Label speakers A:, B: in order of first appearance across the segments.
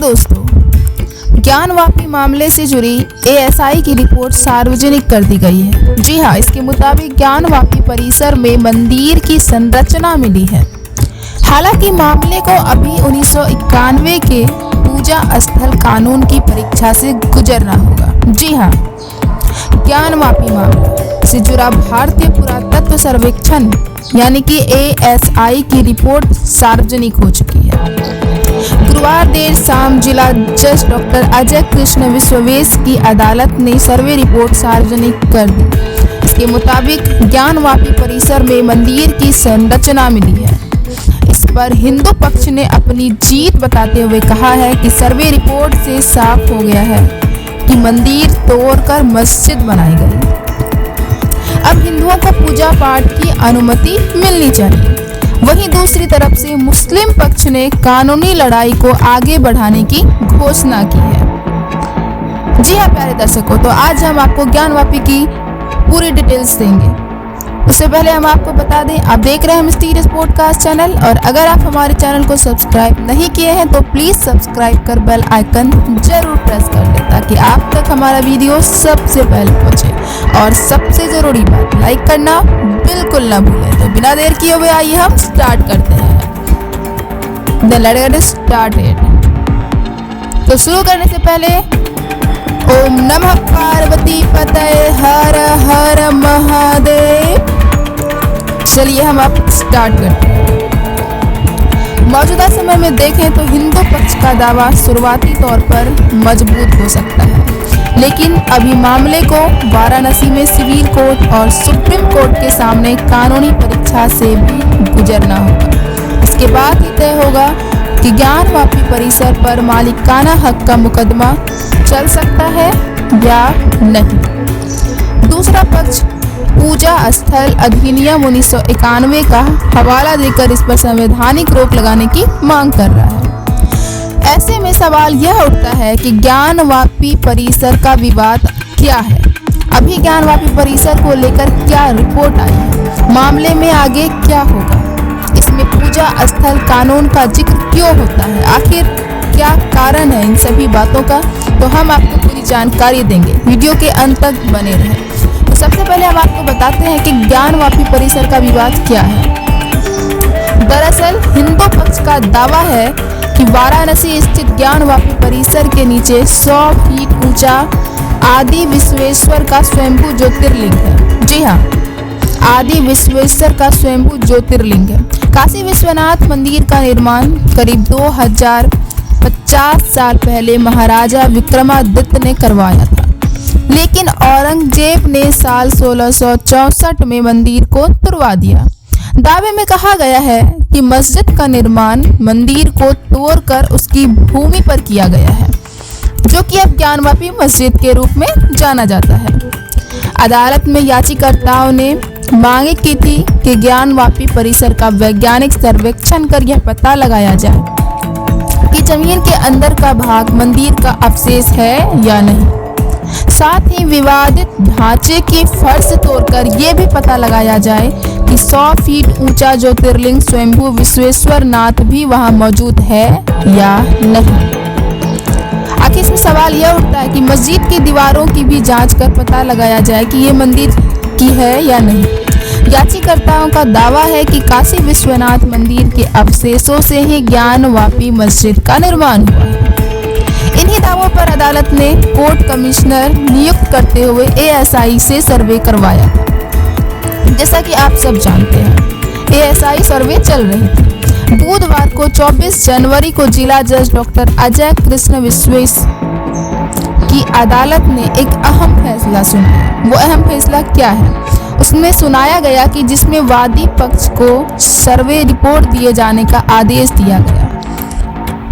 A: दोस्तों, ज्ञानवापी मामले से जुड़ी एएसआई की रिपोर्ट सार्वजनिक कर दी गई है। जी हाँ, इसके मुताबिक ज्ञानवापी परिसर में मंदिर की संरचना मिली है। हालांकि मामले को अभी 1991 के पूजा स्थल कानून की परीक्षा से गुजरना होगा। जी हाँ, ज्ञानवापी मामले से जुड़ा भारतीय पुरातत्व सर्वेक्षण यानी कि एएसआई की रिपोर्ट सार्वजनिक हो चुकी है। गुरुवार देर शाम जिला जज डॉक्टर अजय कृष्ण विश्वेश की अदालत ने सर्वे रिपोर्ट सार्वजनिक कर दी। इसके मुताबिक ज्ञानवापी परिसर में मंदिर की संरचना मिली है। इस पर हिंदू पक्ष ने अपनी जीत बताते हुए कहा है कि सर्वे रिपोर्ट से साफ हो गया है कि मंदिर तोड़कर मस्जिद बनाई गई। अब हिंदुओं को पूजा पाठ की अनुमति मिलनी चाहिए। वहीं दूसरी तरफ से मुस्लिम पक्ष ने कानूनी लड़ाई को आगे बढ़ाने की घोषणा की है। जी हाँ प्यारे दर्शकों, तो आज हम आपको ज्ञानवापी की पूरी डिटेल्स देंगे। उससे पहले हम आपको बता दें, आप देख रहे हैं मिस्टीरियस पॉडकास्ट चैनल, और अगर आप हमारे चैनल को सब्सक्राइब नहीं किए हैं तो प्लीज़ सब्सक्राइब कर बेल आइकन जरूर प्रेस कर लें ताकि आप तक हमारा वीडियो सबसे पहले पहुंचे। और सबसे ज़रूरी बात, लाइक करना बिल्कुल ना भूलें। तो बिना देर किए हुए आइए हम स्टार्ट करते हैं। Then let's get started। तो शुरू करने से पहले ओम नमः पार्वती पतये हर हर महादेव। चलिए हम अब स्टार्ट करते हैं। मौजूदा समय में देखें तो हिंदू पक्ष का दावा शुरुआती तौर पर मजबूत हो सकता है, लेकिन अभी मामले को वाराणसी में सिविल कोर्ट और सुप्रीम कोर्ट के सामने कानूनी परीक्षा से भी गुजरना होगा। इसके बाद ही तय होगा कि ज्ञानवापी परिसर पर मालिकाना हक का मुकदमा चल सकता है या नहीं। दूसरा पक्ष पूजा स्थल अधिनियम 1991 का हवाला देकर इस पर संवैधानिक रोक लगाने की मांग कर रहा है। ऐसे में सवाल यह उठता है कि ज्ञानवापी परिसर का विवाद क्या है। अभी ज्ञानवापी परिसर को लेकर क्या रिपोर्ट आई है, मामले में आगे क्या होगा, इसमें पूजा स्थल कानून का जिक्र क्यों होता है, आखिर क्या कारण है इन सभी बातों का, तो हम आपको पूरी जानकारी देंगे। वीडियो के अंत तक बने रहें। तो सबसे पहले हम आपको बताते हैं कि ज्ञानवापी परिसर का विवाद क्या है। दरअसल हिंदू पक्ष का दावा है कि वाराणसी स्थित ज्ञानवापी परिसर के नीचे 100 फीट ऊंचा आदि विश्वेश्वर का स्वयंभू ज्योतिर्लिंग है। जी हाँ, आदि विश्वेश्वर का स्वयंभू ज्योतिर्लिंग है। काशी विश्वनाथ मंदिर का निर्माण करीब 2050 साल पहले महाराजा विक्रमादित्य ने करवाया था, लेकिन औरंगजेब ने साल 1664 में मंदिर को तुड़वा दिया। दावे में कहा गया है कि मस्जिद का निर्माण मंदिर को तोड़कर उसकी भूमि पर किया गया है, जो कि अब ज्ञानवापी मस्जिद के रूप में जाना जाता है। अदालत में याचिकाकर्ताओं ने मांग की थी कि ज्ञानवापी परिसर का वैज्ञानिक सर्वेक्षण कर यह पता लगाया जाए कि जमीन के अंदर का भाग मंदिर का अवशेष है या नहीं। साथ ही विवादित ढांचे की फर्श तोड़कर ये भी पता लगाया जाए कि 100 फीट ऊंचा ज्योतिर्लिंग स्वयंभू विश्वेश्वर नाथ भी वहां मौजूद है या नहीं। आखिर इसमें सवाल यह उठता है कि मस्जिद की दीवारों की भी जांच कर पता लगाया जाए कि ये मंदिर की है या नहीं। याचिकाकर्ताओं का दावा है कि काशी विश्वनाथ मंदिर के अवशेषों से ही ज्ञानवापी मस्जिद का निर्माण हुआ है। इन्हीं दावों पर अदालत ने कोर्ट कमिश्नर नियुक्त करते हुए एएसआई से सर्वे करवाया था। जैसा कि आप सब जानते हैं, एएसआई सर्वे चल रही थी। बुधवार को 24 जनवरी को जिला जज डॉक्टर अजय कृष्ण विश्वेश की अदालत ने एक अहम फैसला सुनाया। वो अहम फैसला क्या है? उसमें सुनाया गया कि जिसमें वादी पक्ष को सर्वे रिपोर्ट दिए जाने का आदेश दिया गया,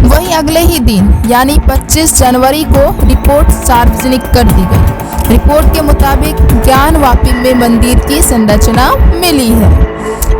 A: वहीं अगले ही दिन यानी 25 जनवरी को रिपोर्ट सार्वजनिक कर दी गई। रिपोर्ट के मुताबिक ज्ञानवापी में मंदिर की संरचना मिली है।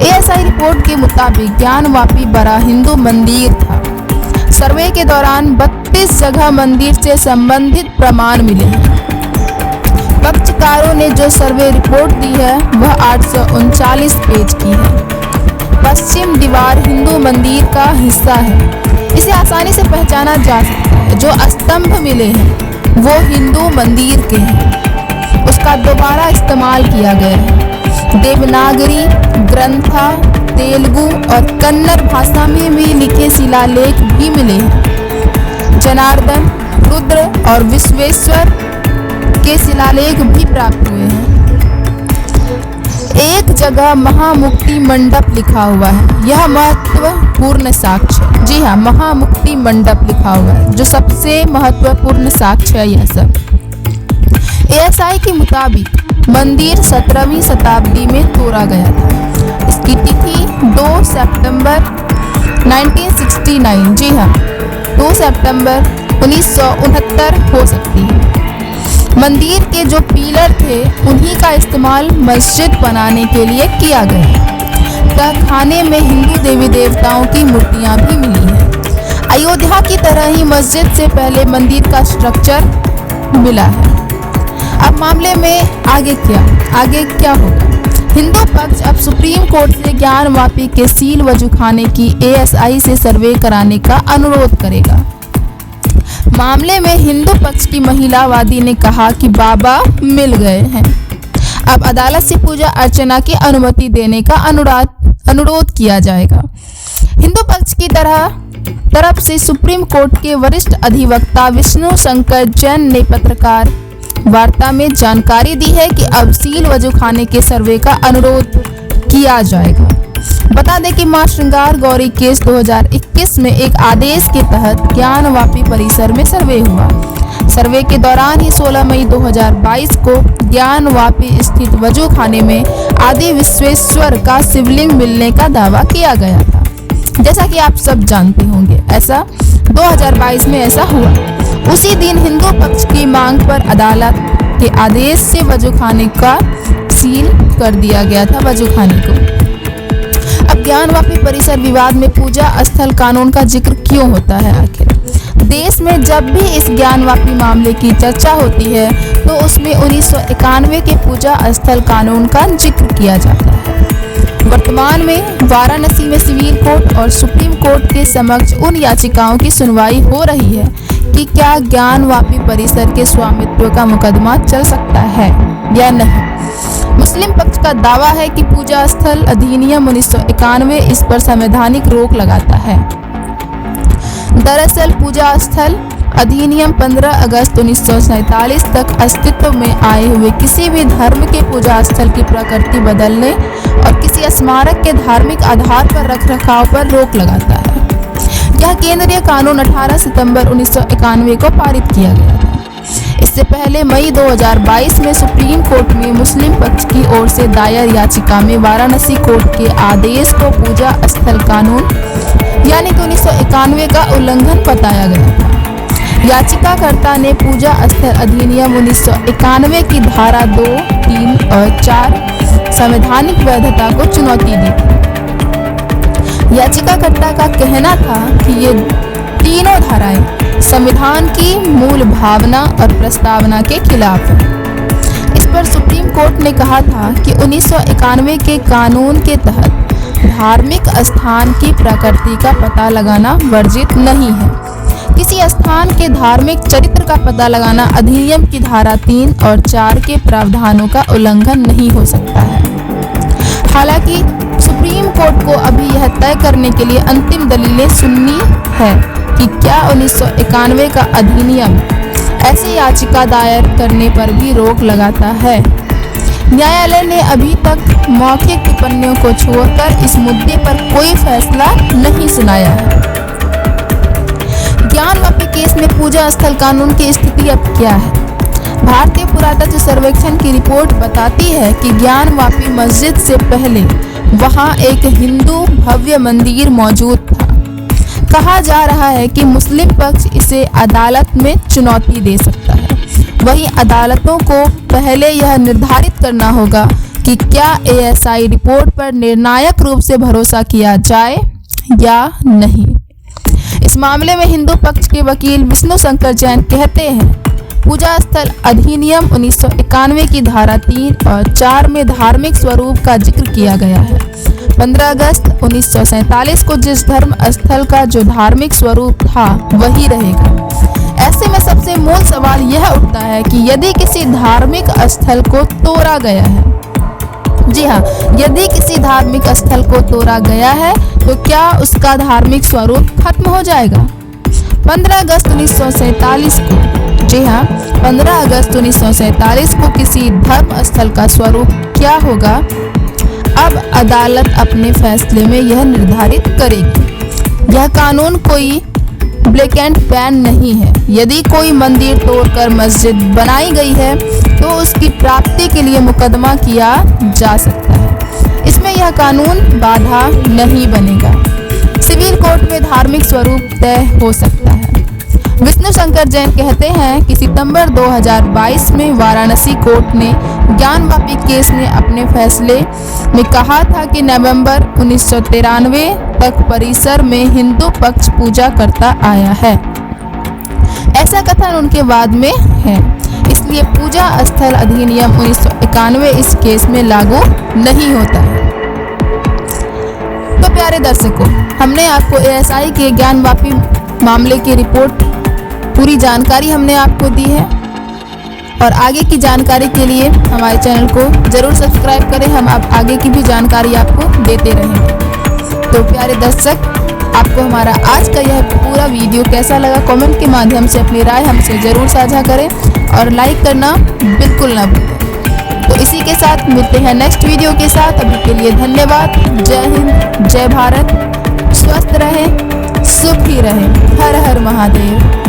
A: एएसआई रिपोर्ट के मुताबिक ज्ञानवापी बड़ा हिंदू मंदिर था। सर्वे के दौरान 32 जगह मंदिर से संबंधित प्रमाण मिले हैं। पक्षकारों ने जो सर्वे रिपोर्ट दी है वह 839 पेज की है। पश्चिम दीवार हिंदू मंदिर का हिस्सा है। इसे आसानी से पहचाना जा सकता है। हैं। जो स्तंभ मिले हैं वो हिंदू मंदिर के हैं, उसका दोबारा इस्तेमाल किया गया है। देवनागरी, ग्रंथा, तेलुगु और कन्नड़ भाषा में भी लिखे शिलालेख भी मिले हैं। जनार्दन, रुद्र और विश्वेश्वर के शिलालेख भी प्राप्त हुए हैं। एक जगह महामुक्ति मंडप लिखा हुआ है, यह महत्वपूर्ण साक्ष्य है। जी हाँ, महामुक्ति मंडप लिखा हुआ है, जो सबसे महत्वपूर्ण साक्ष्य है। यह सब ASI के मुताबिक मंदिर 17वीं शताब्दी में तोड़ा गया था। इसकी तिथि 2 सितंबर 1969, जी हाँ 2 सितंबर 1969 हो सकती है। मंदिर के जो पिलर थे उन्हीं का इस्तेमाल मस्जिद बनाने के लिए किया गया। तहखाने में हिंदू देवी देवताओं की मूर्तियां भी मिली हैं। अयोध्या की तरह ही मस्जिद से पहले मंदिर का स्ट्रक्चर मिला है। अब मामले में आगे क्या होगा? हिंदू पक्ष अब सुप्रीम कोर्ट से ज्ञानवापी के सील वजूखाने की ASI से सर्वे कराने का अनुरोध करेगा। मामले में हिंदू पक्ष की महिलावादी ने कहा कि बाबा मिल गए हैं। अब अदालत से पूजा अर्चना की अनुमति देने का अनुरोध किया जाएगा। हिंदू पक्ष की तरफ से सुप्रीम कोर्ट के वरिष्ठ अधिवक्ता विष्णु शंकर जैन ने पत्रकार वार्ता में जानकारी दी है कि अब सील वजूखाने के सर्वे का अनुरोध किया जाएगा। बता दें कि मां श्रृंगार गौरी केस 2021 में एक आदेश के तहत ज्ञानवापी परिसर में सर्वे हुआ। सर्वे के दौरान ही 16 मई 2022 को ज्ञानवापी स्थित वजूखाने में आदि विश्वेश्वर का शिवलिंग मिलने का दावा किया गया था। जैसा कि आप सब जानते होंगे, ऐसा 2022 में ऐसा हुआ। उसी दिन हिंदू पक्ष की मांग पर अदालत के आदेश से वजूखाने का सील कर दिया गया था वजूखाने को। अब ज्ञानवापी परिसर विवाद में पूजा स्थल कानून का जिक्र क्यों होता है? आखिर देश में जब भी इस ज्ञानवापी मामले की चर्चा होती है तो उसमें 1991 के पूजा स्थल कानून का जिक्र किया जाता है। वर्तमान में वाराणसी में सिविल कोर्ट और सुप्रीम कोर्ट के समक्ष उन याचिकाओं की सुनवाई हो रही है कि क्या ज्ञानवापी परिसर के स्वामित्व का मुकदमा चल सकता है या नहीं। मुस्लिम पक्ष का दावा है कि पूजा स्थल अधिनियम 1991 इस पर संवैधानिक रोक लगाता है। दरअसल पूजा स्थल अधिनियम 15 अगस्त 1947 तक अस्तित्व में आए हुए किसी भी धर्म के पूजा स्थल की प्रकृति बदलने और किसी स्मारक के धार्मिक आधार पर रखरखाव पर रोक लगाता है। यह केंद्रीय कानून 18 सितंबर 1991 को पारित किया गया था। इससे पहले मई 2022 में सुप्रीम कोर्ट में मुस्लिम पक्ष की ओर से दायर याचिका में वाराणसी कोर्ट के आदेश को पूजा स्थल कानून यानी कि 1991 का उल्लंघन बताया गया था। याचिकाकर्ता ने पूजा स्थल अधिनियम 1991 की धारा 2, 3 और 4 संवैधानिक वैधता को चुनौती दी थी। याचिकाकर्ता का कहना था कि ये तीनों धाराएं संविधान की मूल भावना और प्रस्तावना के खिलाफ है। इस पर सुप्रीम कोर्ट ने कहा था कि 1991 के कानून के तहत धार्मिक स्थान की प्रकृति का पता लगाना वर्जित नहीं है। किसी स्थान के धार्मिक चरित्र का पता लगाना अधिनियम की धारा 3 और 4 के प्रावधानों का उल्लंघन नहीं हो सकता है। हालांकि सुप्रीम कोर्ट को अभी यह तय करने के लिए अंतिम दलीलें सुननी है कि क्या 1991 का अधिनियम ऐसी याचिका दायर करने पर भी रोक लगाता है। न्यायालय ने अभी तक मौखिक टिप्पणियों को छोड़कर इस मुद्दे पर कोई फैसला नहीं सुनाया है। ज्ञानवापी केस में पूजा स्थल कानून की स्थिति अब क्या है? भारतीय पुरातत्व सर्वेक्षण की रिपोर्ट बताती है कि ज्ञानवापी मस्जिद से पहले वहां एक हिंदू भव्य मंदिर मौजूद था। कहा जा रहा है कि मुस्लिम पक्ष इसे अदालत में चुनौती दे सकता है। वहीं अदालतों को पहले यह निर्धारित करना होगा कि क्या ASI रिपोर्ट पर निर्णायक रूप से भरोसा किया जाए या नहीं। इस मामले में हिंदू पक्ष के वकील विष्णु शंकर जैन कहते हैं, पूजा स्थल अधिनियम 1991 की धारा 3 और 4 में धार्मिक स्वरूप का जिक्र किया गया है। 15 अगस्त 1947 को जिस धर्म स्थल का जो धार्मिक स्वरूप था वही रहेगा। ऐसे में सबसे मूल सवाल यह उठता है कि यदि किसी धार्मिक स्थल को तोड़ा गया है, जी हाँ, यदि किसी धार्मिक स्थल को तोड़ा गया है तो क्या उसका धार्मिक स्वरूप खत्म हो जाएगा? 15 अगस्त 1947 को, जी हाँ, 15 अगस्त 1947 को किसी धर्म स्थल का स्वरूप क्या होगा, अब अदालत अपने फैसले में यह निर्धारित करेगी। यह कानून कोई ब्लैक एंड बैन नहीं है। यदि कोई मंदिर तोड़कर मस्जिद बनाई गई है तो उसकी प्राप्ति के लिए मुकदमा किया जा सकता है। इसमें यह कानून बाधा नहीं बनेगा। सिविल कोर्ट में धार्मिक स्वरूप तय हो सकता है। विष्णु शंकर जैन कहते हैं कि सितंबर 2022 में वाराणसी कोर्ट ने ज्ञानवापी केस में अपने फैसले में कहा था कि नवंबर 1993 तक परिसर में हिंदू पक्ष पूजा करता आया है। ऐसा कथन उनके वाद में है, इसलिए पूजा स्थल अधिनियम 1991 इस केस में लागू नहीं होता है। तो प्यारे दर्शकों, हमने आपको एएसआई के ज्ञानवापी मामले की रिपोर्ट पूरी जानकारी हमने आपको दी है और आगे की जानकारी के लिए हमारे चैनल को जरूर सब्सक्राइब करें। हम आप आगे की भी जानकारी आपको देते रहेंगे। तो प्यारे दर्शक, आपको हमारा आज का यह पूरा वीडियो कैसा लगा, कमेंट के माध्यम से अपनी राय हमसे ज़रूर साझा करें और लाइक करना बिल्कुल ना भूलें। तो इसी के साथ मिलते हैं नेक्स्ट वीडियो के साथ। अभी के लिए धन्यवाद। जय हिंद, जय भारत। स्वस्थ रहें, सुखी रहें। हर हर महादेव।